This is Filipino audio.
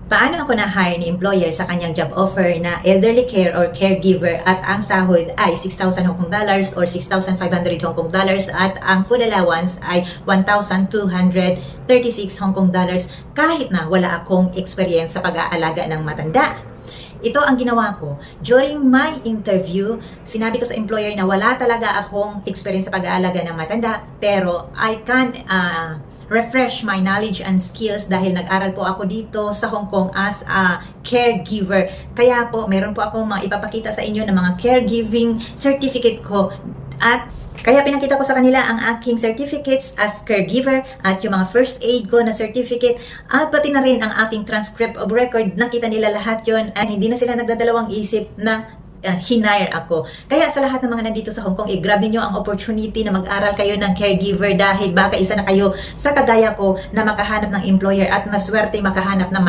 Paano ako na-hire ni employer sa kanyang job offer na elderly care or caregiver at ang sahod ay 6,000 Hong Kong dollars or 6,500 Hong Kong dollars at ang food allowance ay 1,236 Hong Kong dollars kahit na wala akong experience sa pag-aalaga ng matanda. Ito ang ginawa ko. During my interview, sinabi ko sa employer na wala talaga akong experience sa pag-aalaga ng matanda, pero I can refresh my knowledge and skills dahil nag-aral po ako dito sa Hong Kong as a caregiver. Kaya po, meron po akong ipapakita sa inyo ng mga caregiving certificate ko at kaya pinakita ko sa kanila ang aking certificates as caregiver at yung mga first aid ko na certificate at pati na rin ang aking transcript of record. Nakita nila lahat yon at hindi na sila nagdadalawang isip na hinire ako. Kaya sa lahat ng mga nandito sa Hong Kong, i-grab niyo ang opportunity na mag-aral kayo ng caregiver dahil baka isa na kayo sa kagaya ko na makahanap ng employer at maswerte makahanap ng